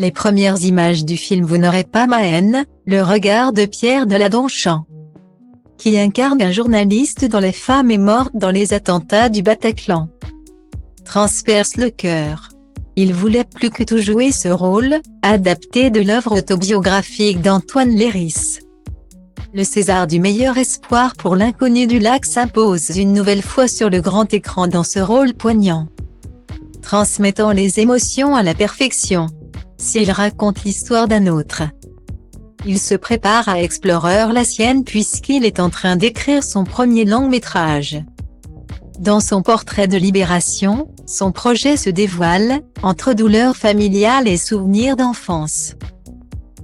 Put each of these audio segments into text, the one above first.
Les premières images du film Vous n'aurez pas ma haine, le regard de Pierre Deladonchamp, qui incarne un journaliste dont la femme est morte dans les attentats du Bataclan, transperce le cœur. Il voulait plus que tout jouer ce rôle, adapté de l'œuvre autobiographique d'Antoine Léris. Le César du meilleur espoir pour l'Inconnu du lac s'impose une nouvelle fois sur le grand écran dans ce rôle poignant, transmettant les émotions à la perfection. S'il raconte l'histoire d'un autre, il se prépare à explorer la sienne puisqu'il est en train d'écrire son premier long-métrage. Dans son portrait de libération, son projet se dévoile, entre douleur familiale et souvenirs d'enfance.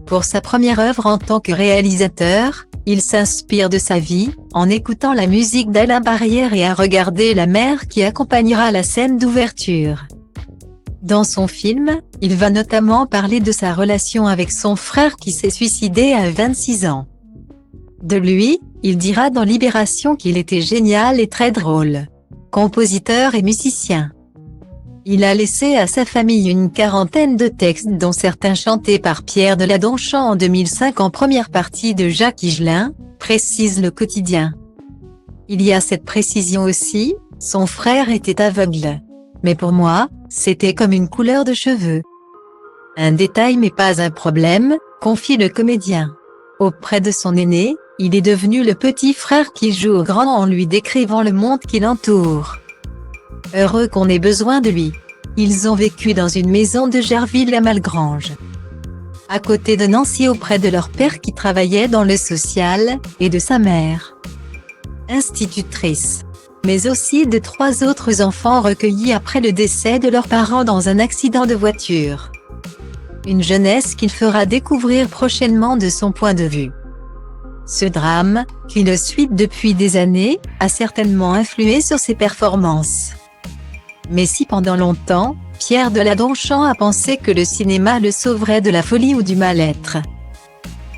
Pour sa première œuvre en tant que réalisateur, il s'inspire de sa vie, en écoutant la musique d'Alain Barrière et à regarder la mer qui accompagnera la scène d'ouverture. Dans son film, il va notamment parler de sa relation avec son frère qui s'est suicidé à 26 ans. De lui, il dira dans Libération qu'il était génial et très drôle, compositeur et musicien. Il a laissé à sa famille une quarantaine de textes dont certains chantés par Pierre Deladonchamp en 2005 en première partie de Jacques Higelin, précise Le Quotidien. Il y a cette précision aussi, son frère était aveugle. Mais pour moi, c'était comme une couleur de cheveux. Un détail mais pas un problème, confie le comédien. Auprès de son aîné, il est devenu le petit frère qui joue au grand en lui décrivant le monde qui l'entoure. Heureux qu'on ait besoin de lui. Ils ont vécu dans une maison de Gerville à Malgrange, à côté de Nancy auprès de leur père qui travaillait dans le social, et de sa mère, institutrice. Mais aussi de 3 autres enfants recueillis après le décès de leurs parents dans un accident de voiture. Une jeunesse qu'il fera découvrir prochainement de son point de vue. Ce drame, qui le suit depuis des années, a certainement influé sur ses performances. Mais si pendant longtemps, Pierre Deladonchamp a pensé que le cinéma le sauverait de la folie ou du mal-être,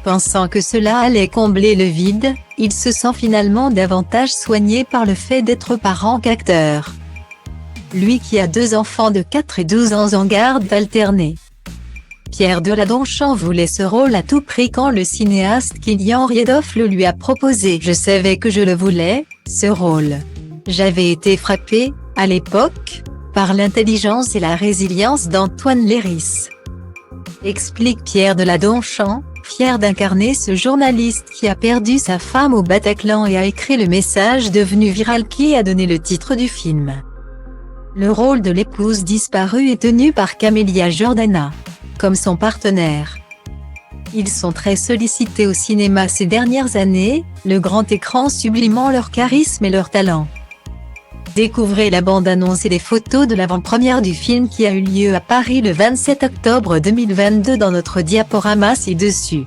pensant que cela allait combler le vide, il se sent finalement davantage soigné par le fait d'être parent qu'acteur. Lui qui a 2 enfants de 4 et 12 ans en garde alternée. Pierre Deladonchamp voulait ce rôle à tout prix quand le cinéaste Kilian Riedoff le lui a proposé. Je savais que je le voulais, ce rôle. J'avais été frappé, à l'époque, par l'intelligence et la résilience d'Antoine Léris. Explique Pierre Deladonchamp, fier d'incarner ce journaliste qui a perdu sa femme au Bataclan et a écrit le message devenu viral qui a donné le titre du film. Le rôle de l'épouse disparue est tenu par Camélia Jordana, comme son partenaire. Ils sont très sollicités au cinéma ces dernières années, le grand écran sublimant leur charisme et leur talent. Découvrez la bande-annonce et les photos de l'avant-première du film qui a eu lieu à Paris le 27 octobre 2022 dans notre diaporama ci-dessus.